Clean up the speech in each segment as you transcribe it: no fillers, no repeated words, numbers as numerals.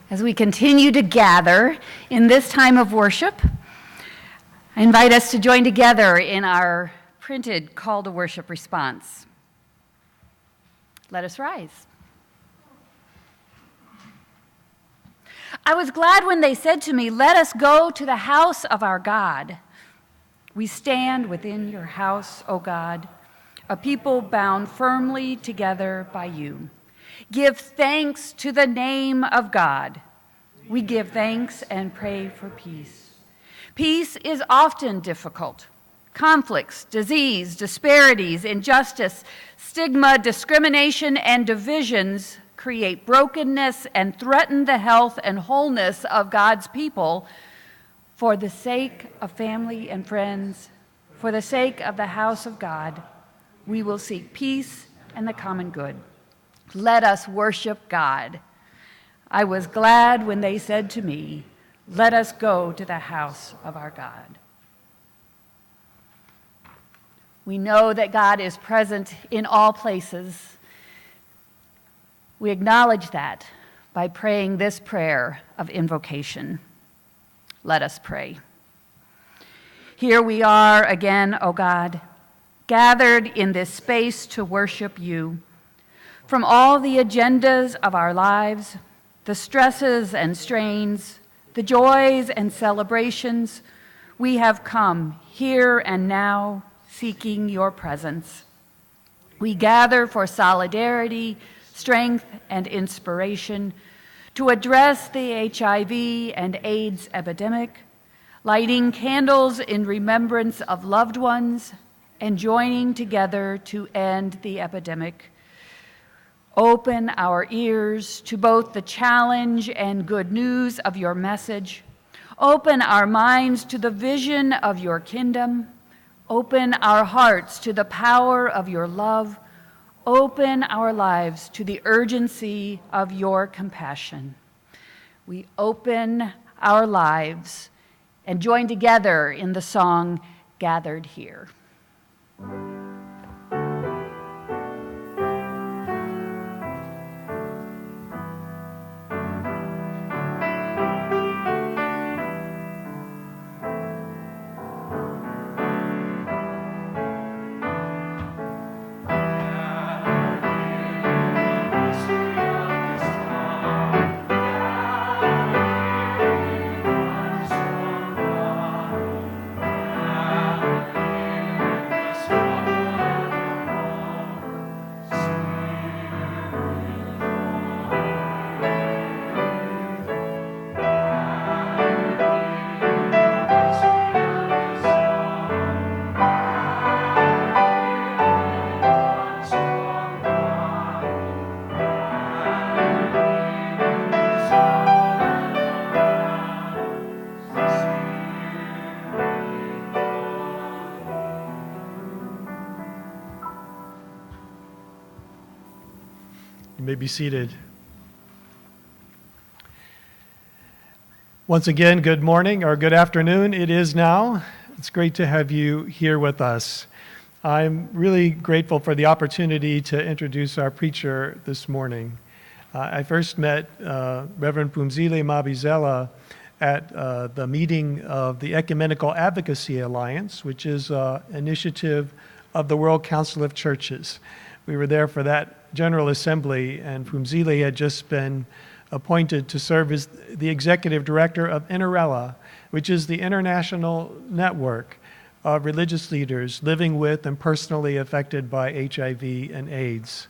As we continue to gather in this time of worship, I invite us to join together in our printed call to worship response. Let us rise. I was glad when they said to me, "Let us go to the house of our God." We stand within your house, O God, a people bound firmly together by you. Give thanks to the name of God. We give thanks and pray for peace. Peace is often difficult. Conflicts, disease, disparities, injustice, stigma, discrimination, and divisions create brokenness and threaten the health and wholeness of God's people. For the sake of family and friends, for the sake of the house of God, we will seek peace and the common good. Let us worship God. I was glad when they said to me, "Let us go to the house of our God." We know that God is present in all places. We acknowledge that by praying this prayer of invocation. Let us pray. Here we are again, O God, gathered in this space to worship you. From all the agendas of our lives, the stresses and strains, the joys and celebrations, we have come here and now seeking your presence. We gather for solidarity, strength, and inspiration to address the HIV and AIDS epidemic, lighting candles in remembrance of loved ones, and joining together to end the epidemic. Open our ears to both the challenge and good news of your message. Open our minds to the vision of your kingdom. Open our hearts to the power of your love. Open our lives to the urgency of your compassion. We open our lives and join together in the song, "Gathered Here." You may be seated. Once again, good morning or good afternoon. It is now. It's great to have you here with us. I'm really grateful for the opportunity to introduce our preacher this morning. I first met Reverend Phumzile Mabizela at the meeting of the Ecumenical Advocacy Alliance, which is an initiative of the World Council of Churches. We were there for that General Assembly, and Phumzile had just been appointed to serve as the executive director of INERELA, which is the international network of religious leaders living with and personally affected by HIV and AIDS.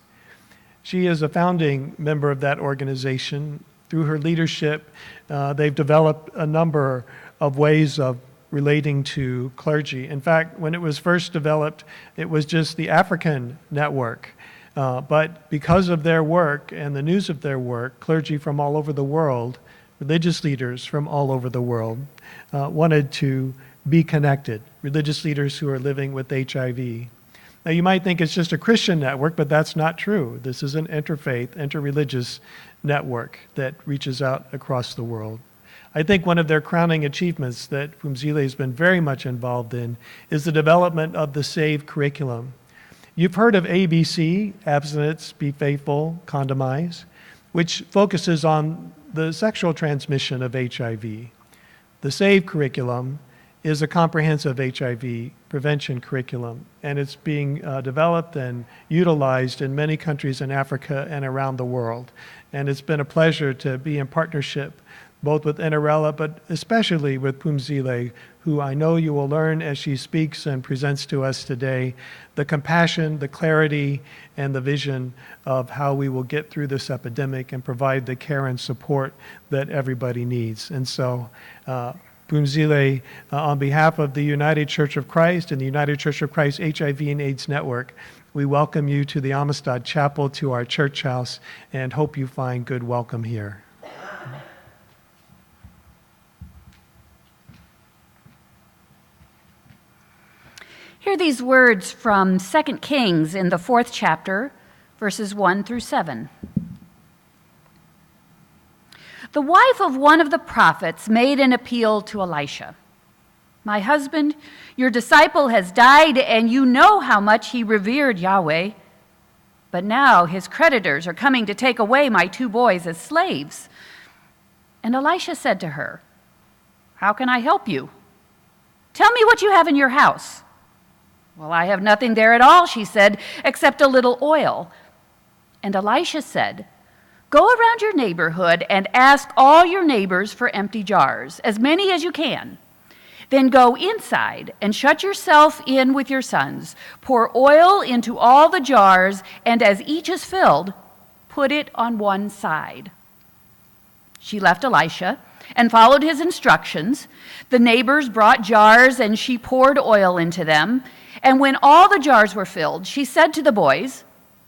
She is a founding member of that organization. Through her leadership, they've developed a number of ways of relating to clergy. In fact, when it was first developed, it was just the African network. But because of their work and the news of their work, clergy from all over the world, religious leaders from all over the world, wanted to be connected, religious leaders who are living with HIV. Now, you might think it's just a Christian network, but that's not true. This is an interfaith, interreligious network that reaches out across the world. I think one of their crowning achievements that Phumzile has been very much involved in is the development of the SAVE curriculum. You've heard of ABC, Abstinence, Be Faithful, Condomize, which focuses on the sexual transmission of HIV. The SAVE curriculum is a comprehensive HIV prevention curriculum, and it's being developed and utilized in many countries in Africa and around the world. And it's been a pleasure to be in partnership both with INERELA, but especially with Phumzile, who I know you will learn as she speaks and presents to us today, the compassion, the clarity, and the vision of how we will get through this epidemic and provide the care and support that everybody needs. And so, Phumzile, on behalf of the United Church of Christ and the United Church of Christ HIV and AIDS Network, we welcome you to the Amistad Chapel, to our church house, and hope you find good welcome here. Hear these words from 2 Kings in the 4th chapter, verses 1 through 7. The wife of one of the prophets made an appeal to Elisha. "My husband, your disciple has died, and you know how much he revered Yahweh. But now his creditors are coming to take away my 2 boys as slaves." And Elisha said to her, "How can I help you? Tell me what you have in your house." "Well, I have nothing there at all," she said, "except a little oil." And Elisha said, "Go around your neighborhood and ask all your neighbors for empty jars, as many as you can. Then go inside and shut yourself in with your sons. Pour oil into all the jars, and as each is filled, put it on one side." She left Elisha and followed his instructions. The neighbors brought jars, and she poured oil into them. And when all the jars were filled, she said to the boys,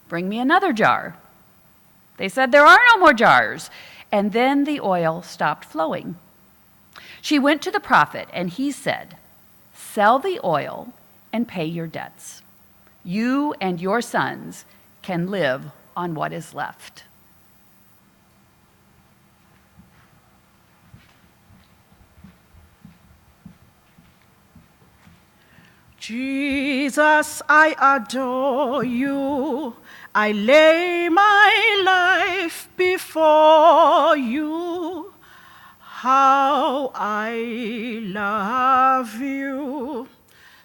"Bring me another jar." They said, "There are no more jars." And then the oil stopped flowing. She went to the prophet, and he said, "Sell the oil and pay your debts. You and your sons can live on what is left." Jesus, I adore you. I lay my life before you. How I love you.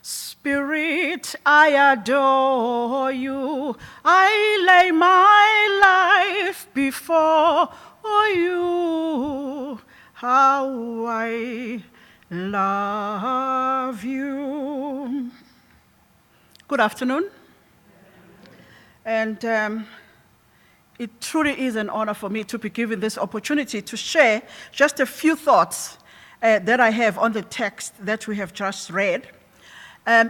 Spirit, I adore you. I lay my life before you. How I love you. Good afternoon. And it truly is an honor for me to be given this opportunity to share just a few thoughts that I have on the text that we have just read.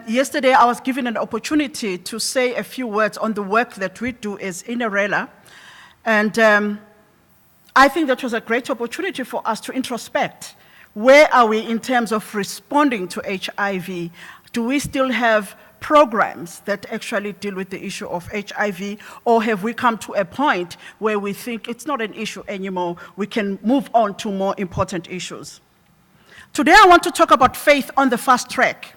Yesterday, I was given an opportunity to say a few words on the work that we do as INERELA. And I think that was a great opportunity for us to introspect. Where are we in terms of responding to HIV? Do we still have programs that actually deal with the issue of HIV, or have we come to a point where we think it's not an issue anymore, we can move on to more important issues? Today I want to talk about faith on the fast track.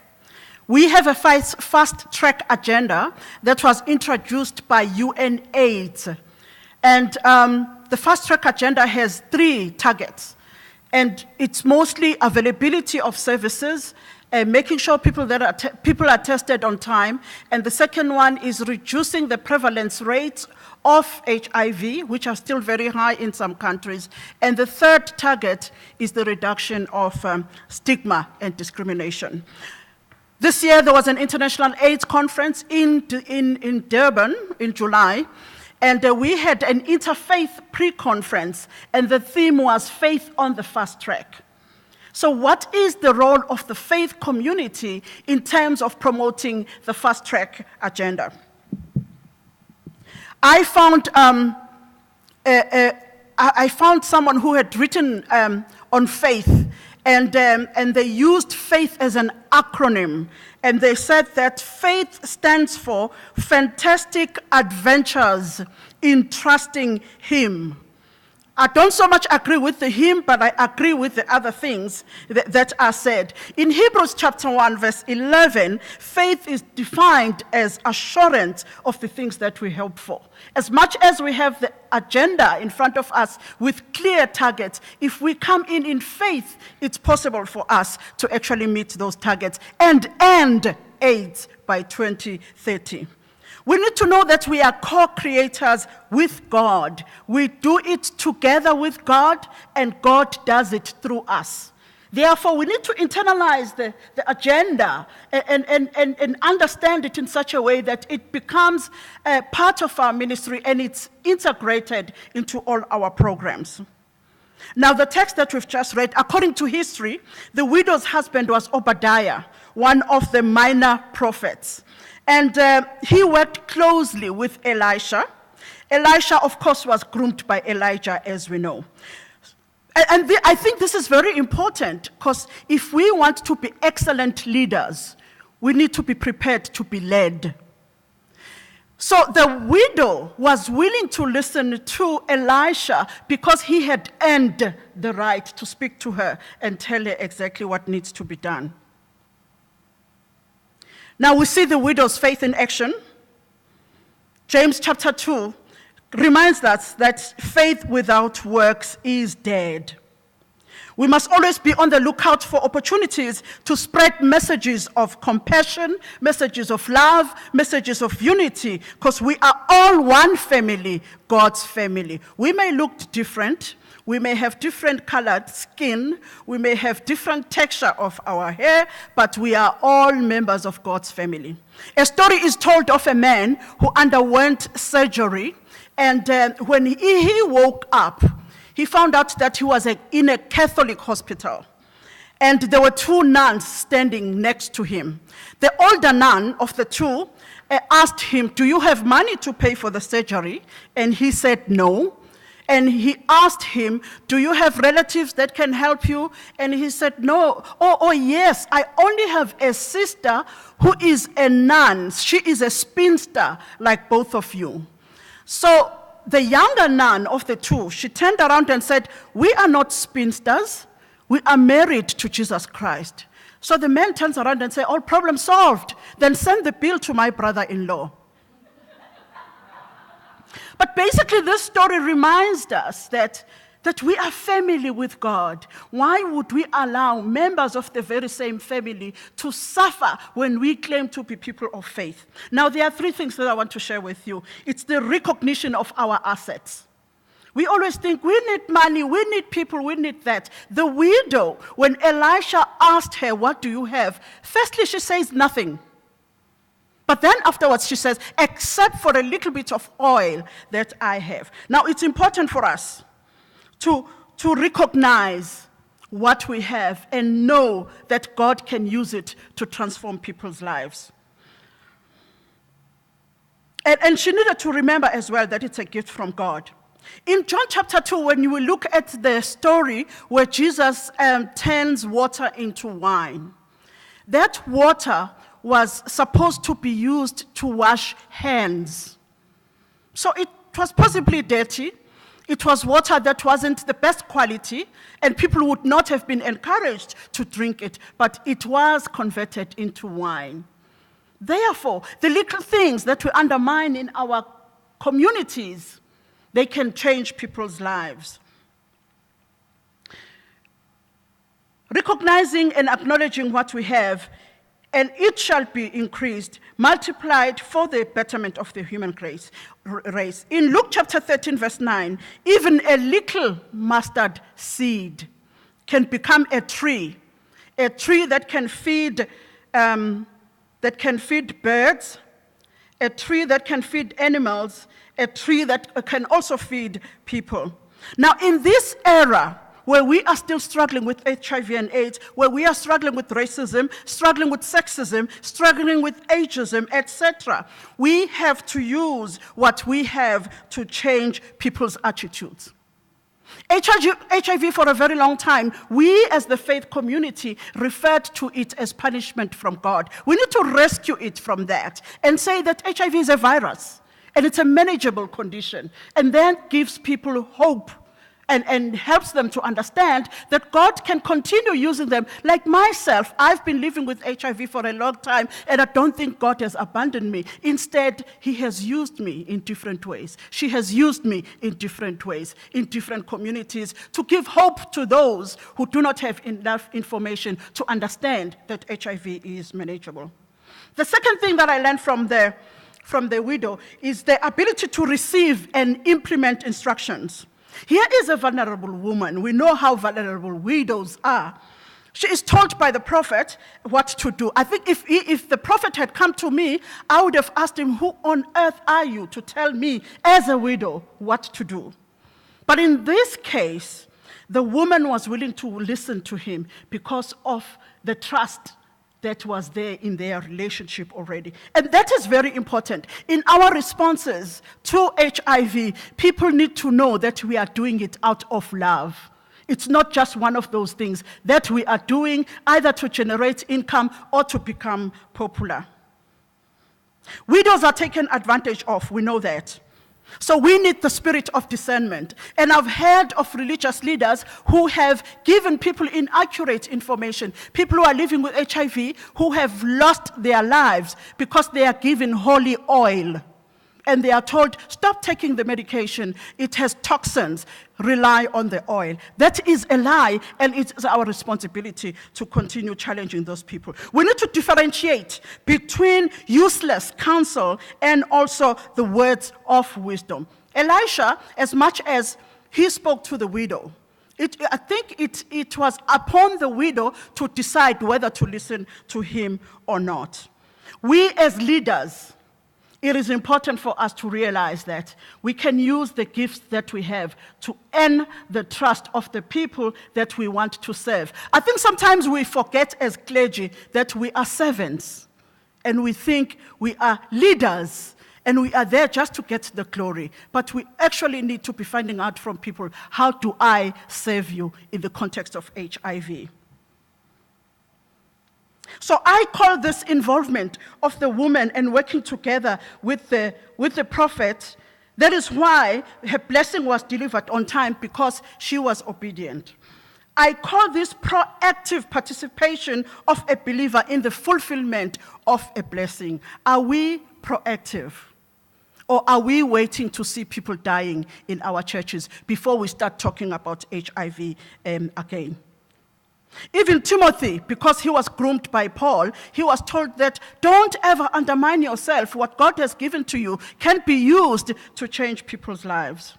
We have a fast track agenda that was introduced by UNAIDS, and the fast track agenda has 3 targets, and it's mostly availability of services, making sure people are tested on time. And the second one is reducing the prevalence rates of HIV, which are still very high in some countries. And the third target is the reduction of stigma and discrimination. This year, there was an international AIDS conference in Durban in July. And we had an interfaith pre-conference, and the theme was faith on the fast track. So what is the role of the faith community in terms of promoting the fast track agenda? I found someone who had written on faith, and they used faith as an acronym. And they said that faith stands for fantastic adventures in trusting Him. I don't so much agree with him, but I agree with the other things that are said. In Hebrews chapter 1, verse 11, faith is defined as assurance of the things that we hope for. As much as we have the agenda in front of us with clear targets, if we come in faith, it's possible for us to actually meet those targets and end AIDS by 2030. We need to know that we are co-creators with God. We do it together with God, and God does it through us. Therefore, we need to internalize the agenda and understand it in such a way that it becomes a part of our ministry and it's integrated into all our programs. Now, the text that we've just read, according to history, the widow's husband was Obadiah, one of the minor prophets. And he worked closely with Elisha. Elisha, of course, was groomed by Elijah, as we know. And I think this is very important, because if we want to be excellent leaders, we need to be prepared to be led. So the widow was willing to listen to Elisha because he had earned the right to speak to her and tell her exactly what needs to be done. Now we see the widow's faith in action. James chapter 2 reminds us that faith without works is dead. We must always be on the lookout for opportunities to spread messages of compassion, messages of love, messages of unity, because we are all one family, God's family. We may look different. We may have different colored skin. We may have different texture of our hair, but we are all members of God's family. A story is told of a man who underwent surgery, and when he woke up, he found out that he was in a Catholic hospital, and there were two nuns standing next to him. The older nun of the two asked him, "Do you have money to pay for the surgery?" And he said no. And he asked him, "Do you have relatives that can help you?" And he said, "No." Oh, yes, I only have a sister who is a nun. She is a spinster like both of you. So the younger nun of the two, she turned around and said, "We are not spinsters. We are married to Jesus Christ." So the man turns around and says, "All problem solved. Then send the bill to my brother-in-law." But basically, this story reminds us that we are family with God. Why would we allow members of the very same family to suffer when we claim to be people of faith? Now, there are three things that I want to share with you. It's the recognition of our assets. We always think we need money, we need people, we need that. The widow, when Elisha asked her, "What do you have?" Firstly, she says nothing. But then afterwards she says, "Except for a little bit of oil that I have." Now it's important for us to recognize what we have and know that God can use it to transform people's lives. And she needed to remember as well that it's a gift from God. In John chapter 2, when you will look at the story where Jesus turns water into wine, that water was supposed to be used to wash hands. So it was possibly dirty. It was water that wasn't the best quality, and people would not have been encouraged to drink it, but it was converted into wine. Therefore, the little things that we undermine in our communities, they can change people's lives. Recognizing and acknowledging what we have, and it shall be increased, multiplied for the betterment of the human race. In Luke chapter 13, verse 9, even a little mustard seed can become a tree that can feed birds, a tree that can feed animals, a tree that can also feed people. Now, in this era, where we are still struggling with HIV and AIDS, where we are struggling with racism, struggling with sexism, struggling with ageism, etc., we have to use what we have to change people's attitudes. HIV for a very long time, we as the faith community referred to it as punishment from God. We need to rescue it from that and say that HIV is a virus and it's a manageable condition, and that gives people hope and helps them to understand that God can continue using them. Like myself, I've been living with HIV for a long time, and I don't think God has abandoned me. Instead, He has used me in different ways. She has used me in different ways, in different communities, to give hope to those who do not have enough information to understand that HIV is manageable. The second thing that I learned from the widow is the ability to receive and implement instructions. Here is a vulnerable woman. We know how vulnerable widows are. She is told by the prophet what to do. I think if the prophet had come to me, I would have asked him, who on earth are you to tell me as a widow what to do? But in this case, the woman was willing to listen to him because of the trust that was there in their relationship already. And that is very important. In our responses to HIV, people need to know that we are doing it out of love. It's not just one of those things that we are doing either to generate income or to become popular. Widows are taken advantage of, we know that. So we need the spirit of discernment. And I've heard of religious leaders who have given people inaccurate information, people who are living with HIV who have lost their lives because they are given holy oil. And they are told, stop taking the medication, it has toxins, rely on the oil. That is a lie, and it's our responsibility to continue challenging those people. We need to differentiate between useless counsel and also the words of wisdom. Elisha, as much as he spoke to the widow, I think it was upon the widow to decide whether to listen to him or not. We as leaders, it is important for us to realize that we can use the gifts that we have to earn the trust of the people that we want to serve. I think sometimes we forget as clergy that we are servants, and we think we are leaders, and we are there just to get the glory. But we actually need to be finding out from people, how do I serve you in the context of HIV? So I call this involvement of the woman and working together with the prophet. That is why her blessing was delivered on time, because she was obedient. I call this proactive participation of a believer in the fulfillment of a blessing. Are we proactive? Or are we waiting to see people dying in our churches before we start talking about HIV again? Even Timothy, because he was groomed by Paul, he was told that don't ever undermine yourself. What God has given to you can be used to change people's lives.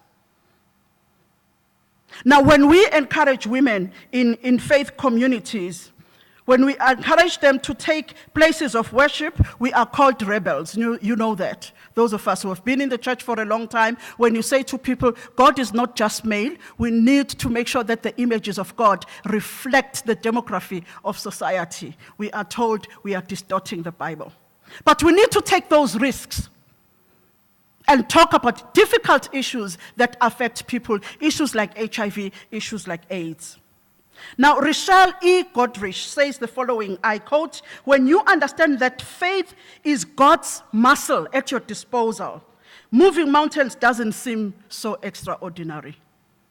Now, when we encourage women in faith communities, when we encourage them to take places of worship, we are called rebels. You know that. Those of us who have been in the church for a long time, when you say to people, God is not just male, we need to make sure that the images of God reflect the demography of society. We are told we are distorting the Bible. But we need to take those risks and talk about difficult issues that affect people, issues like HIV, issues like AIDS. Now, Richelle E. Godrich says the following, I quote, when you understand that faith is God's muscle at your disposal, moving mountains doesn't seem so extraordinary.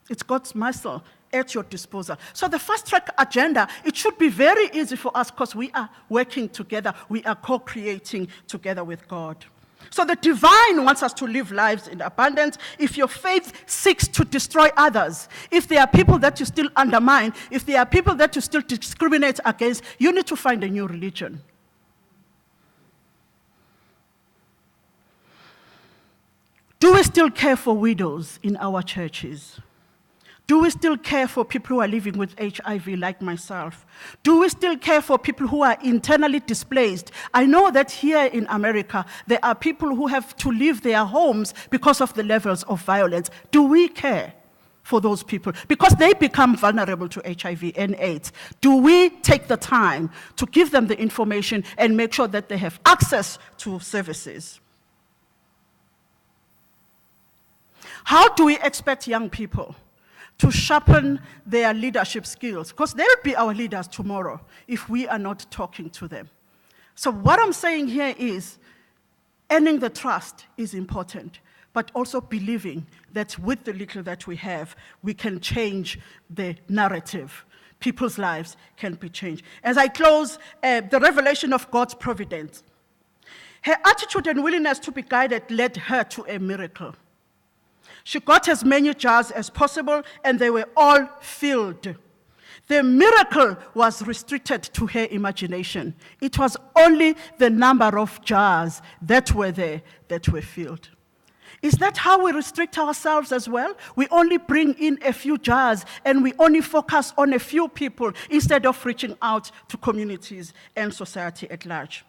It's God's muscle at your disposal. So the fast track agenda, it should be very easy for us because we are working together. We are co-creating together with God. So the divine wants us to live lives in abundance. If your faith seeks to destroy others, if there are people that you still undermine, if there are people that you still discriminate against, you need to find a new religion. Do we still care for widows in our churches? Do we still care for people who are living with HIV like myself? Do we still care for people who are internally displaced? I know that here in America, there are people who have to leave their homes because of the levels of violence. Do we care for those people? Because they become vulnerable to HIV and AIDS. Do we take the time to give them the information and make sure that they have access to services? How do we expect young people to sharpen their leadership skills? Because they will be our leaders tomorrow if we are not talking to them. So what I'm saying here is earning the trust is important, but also believing that with the little that we have, we can change the narrative. People's lives can be changed. As I close, the revelation of God's providence. Her attitude and willingness to be guided led her to a miracle. She got as many jars as possible, and they were all filled. The miracle was restricted to her imagination. It was only the number of jars that were there that were filled. Is that how we restrict ourselves as well? We only bring in a few jars and we only focus on a few people instead of reaching out to communities and society at large.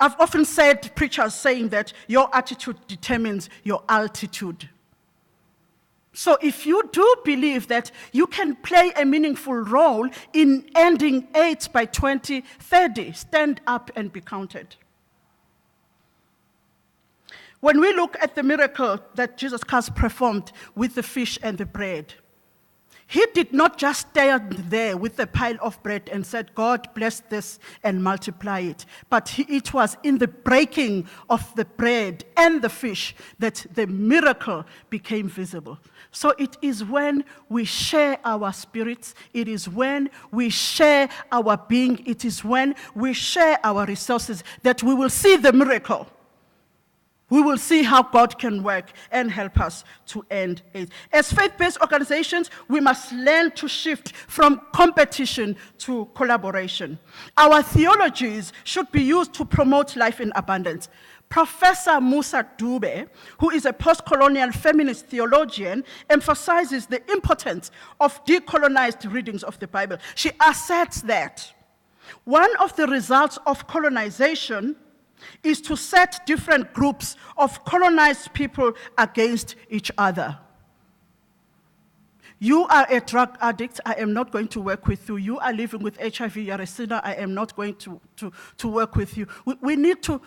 I've often said, preachers saying that your attitude determines your altitude. So if you do believe that you can play a meaningful role in ending AIDS by 2030, stand up and be counted. When we look at the miracle that Jesus Christ performed with the fish and the bread, he did not just stand there with a pile of bread and said, God bless this and multiply it. But it was in the breaking of the bread and the fish that the miracle became visible. So it is when we share our spirits, it is when we share our being, it is when we share our resources that we will see the miracle. We will see how God can work and help us to end AIDS. As faith-based organizations, we must learn to shift from competition to collaboration. Our theologies should be used to promote life in abundance. Professor Musa Dube, who is a post-colonial feminist theologian, emphasizes the importance of decolonized readings of the Bible. She asserts that one of the results of colonization is to set different groups of colonized people against each other. You are a drug addict, I am not going to work with you. You are living with HIV, you are a sinner, I am not going to work with you. We need to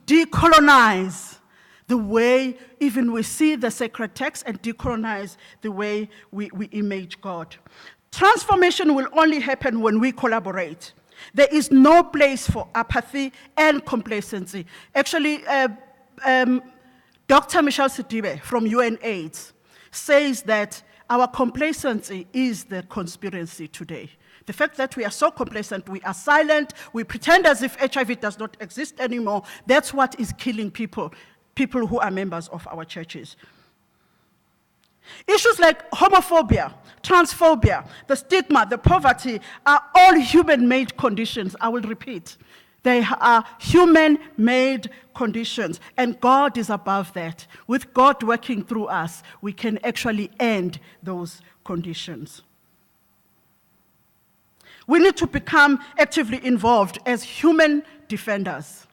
decolonize the way even we see the sacred text and decolonize the way we image God. Transformation will only happen when we collaborate. There is no place for apathy and complacency. Actually, Dr. Michelle Sidibe from UNAIDS says that our complacency is the conspiracy today. The fact that we are so complacent, we are silent, we pretend as if HIV does not exist anymore, that's what is killing people who are members of our churches. Issues like homophobia, transphobia, the stigma, the poverty are all human-made conditions. I will repeat. They are human-made conditions, and God is above that. With God working through us, we can actually end those conditions. We need to become actively involved as human defenders.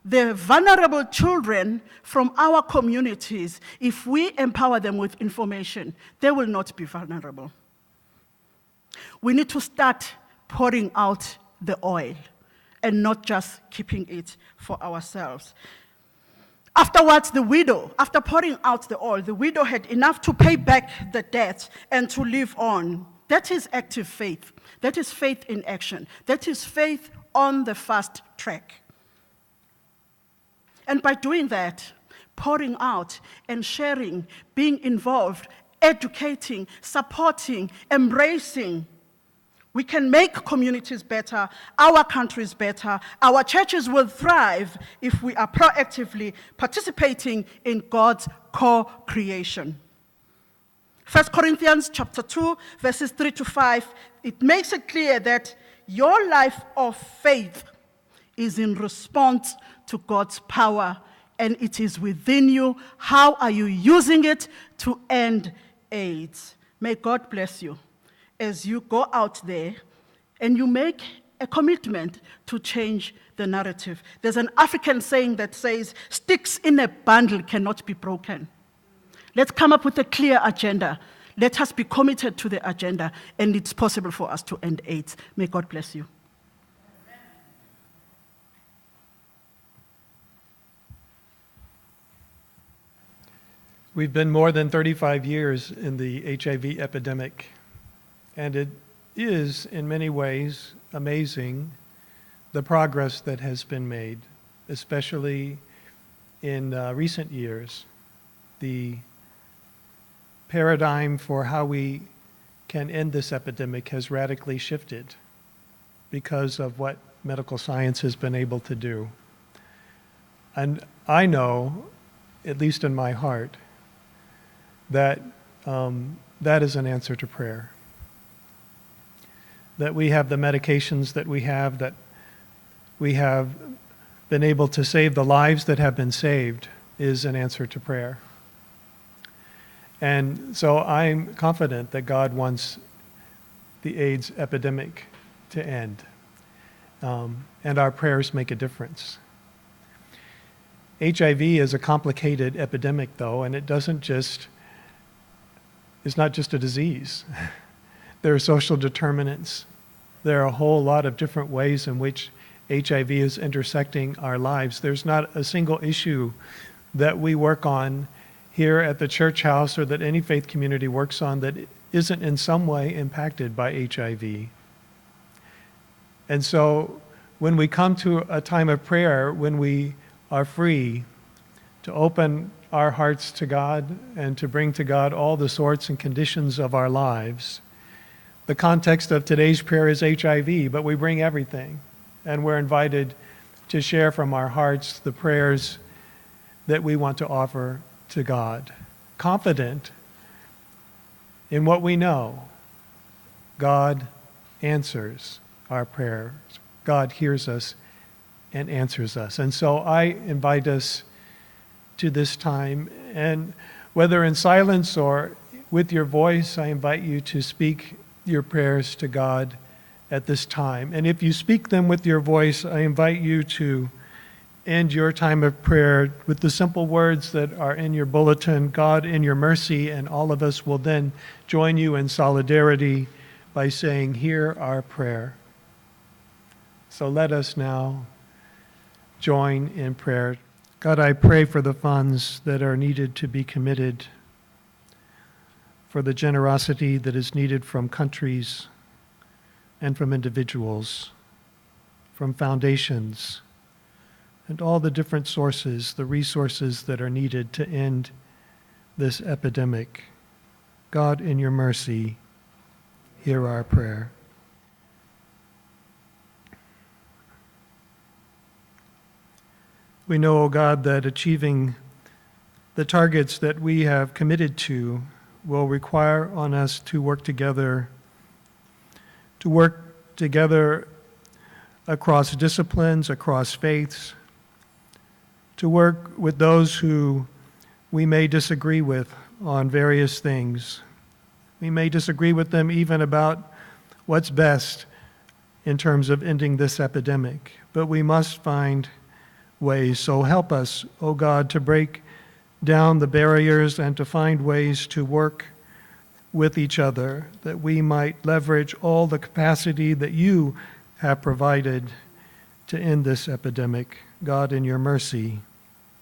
The vulnerable children from our communities, if we empower them with information, they will not be vulnerable. We need to start pouring out the oil and not just keeping it for ourselves. Afterwards, the widow, after pouring out the oil, the widow had enough to pay back the debt and to live on. That is active faith. That is faith in action. That is faith on the fast track. And by doing that, pouring out and sharing, being involved, educating, supporting, embracing, we can make communities better, our countries better, our churches will thrive if we are proactively participating in God's co-creation. 1 Corinthians chapter 2, verses 3 to 5, it makes it clear that your life of faith is in response to God's power, and it is within you. How are you using it to end AIDS? May God bless you as you go out there and you make a commitment to change the narrative. There's an African saying that says, sticks in a bundle cannot be broken. Let's come up with a clear agenda. Let us be committed to the agenda, and it's possible for us to end AIDS. May God bless you. We've been more than 35 years in the HIV epidemic, and it is, in many ways, amazing the progress that has been made, especially in recent years, the paradigm for how we can end this epidemic has radically shifted because of what medical science has been able to do. And I know, at least in my heart, that that is an answer to prayer. That we have the medications that we have been able to save the lives that have been saved is an answer to prayer. And so I'm confident that God wants the AIDS epidemic to end. And our prayers make a difference. HIV is a complicated epidemic, though, and it's not just a disease. There are social determinants. There are a whole lot of different ways in which HIV is intersecting our lives. There's not a single issue that we work on here at the church house or that any faith community works on that isn't in some way impacted by HIV. And so when we come to a time of prayer, when we are free to open our hearts to God and to bring to God all the sorts and conditions of our lives, the context of today's prayer is HIV, but we bring everything. And we're invited to share from our hearts the prayers that we want to offer to God, confident in what we know. God answers our prayers. God hears us and answers us. And so I invite us to this time, and whether in silence or with your voice, I invite you to speak your prayers to God at this time. And if you speak them with your voice, I invite you to end your time of prayer with the simple words that are in your bulletin, God in your mercy, and all of us will then join you in solidarity by saying, hear our prayer. So let us now join in prayer. God, I pray for the funds that are needed to be committed, for the generosity that is needed from countries and from individuals, from foundations, and all the different sources, the resources that are needed to end this epidemic. God, in your mercy, hear our prayer. We know, O God, that achieving the targets that we have committed to will require on us to work together across disciplines, across faiths, to work with those who we may disagree with on various things. We may disagree with them even about what's best in terms of ending this epidemic, but we must find ways. So help us, O God, to break down the barriers and to find ways to work with each other, that we might leverage all the capacity that you have provided to end this epidemic. God, in your mercy,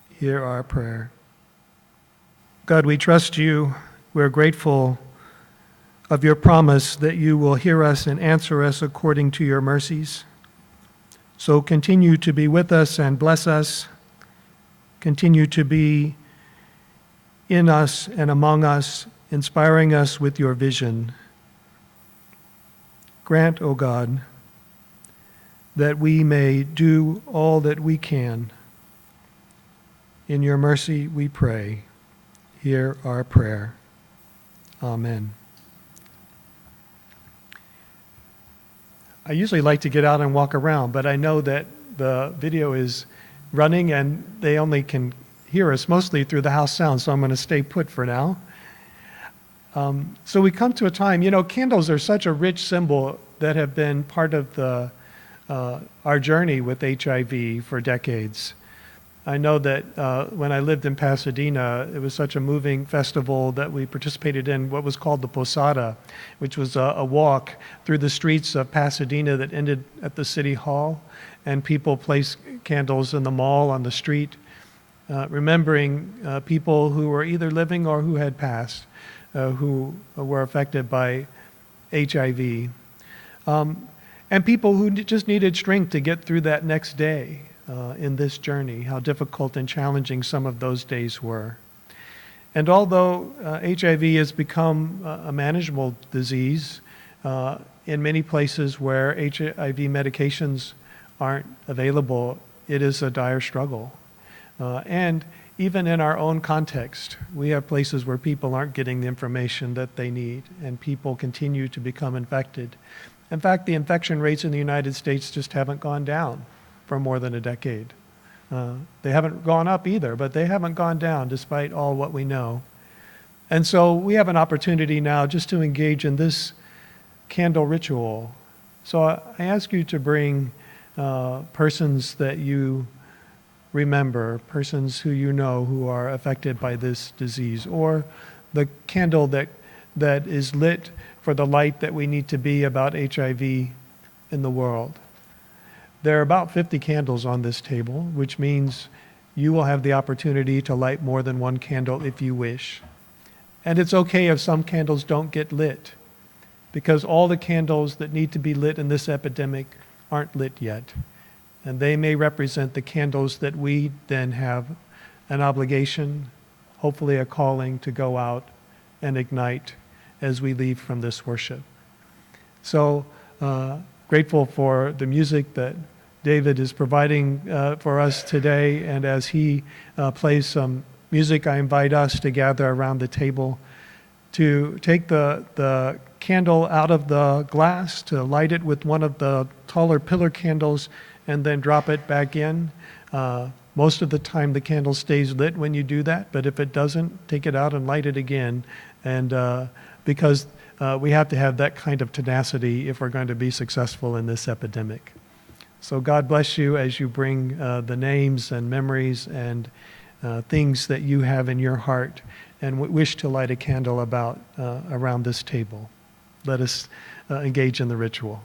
hear our prayer. God, we trust you. We're grateful of your promise that you will hear us and answer us according to your mercies. So continue to be with us and bless us. Continue to be in us and among us, inspiring us with your vision. Grant, O God, that we may do all that we can. In your mercy we pray. Hear our prayer. Amen. I usually like to get out and walk around, but I know that the video is running and they only can hear us mostly through the house sound, so I'm going to stay put for now. So we come to a time, candles are such a rich symbol that have been part of our journey with HIV for decades. I know that when I lived in Pasadena, it was such a moving festival that we participated in what was called the Posada, which was a walk through the streets of Pasadena that ended at the city hall, and people placed candles in the mall, on the street, remembering people who were either living or who had passed, who were affected by HIV. And people who just needed strength to get through that next day. in this journey, how difficult and challenging some of those days were. And although HIV has become a manageable disease, in many places where HIV medications aren't available, it is a dire struggle. And even in our own context, we have places where people aren't getting the information that they need, and people continue to become infected. In fact, the infection rates in the United States just haven't gone down for more than a decade. They haven't gone up either, but they haven't gone down despite all what we know. And so we have an opportunity now just to engage in this candle ritual. So I ask you to bring persons that you remember, persons who you know who are affected by this disease, or the candle that is lit for the light that we need to be about HIV in the world. There are about 50 candles on this table, which means you will have the opportunity to light more than one candle if you wish. And it's okay if some candles don't get lit, because all the candles that need to be lit in this epidemic aren't lit yet. And they may represent the candles that we then have an obligation, hopefully a calling, to go out and ignite as we leave from this worship. So grateful for the music that David is providing for us today, and as he plays some music, I invite us to gather around the table to take the candle out of the glass, to light it with one of the taller pillar candles, and then drop it back in. Most of the time the candle stays lit when you do that, but if it doesn't, take it out and light it again. And because we have to have that kind of tenacity if we're going to be successful in this epidemic. So God bless you as you bring the names and memories and things that you have in your heart and wish to light a candle about around this table. Let us engage in the ritual.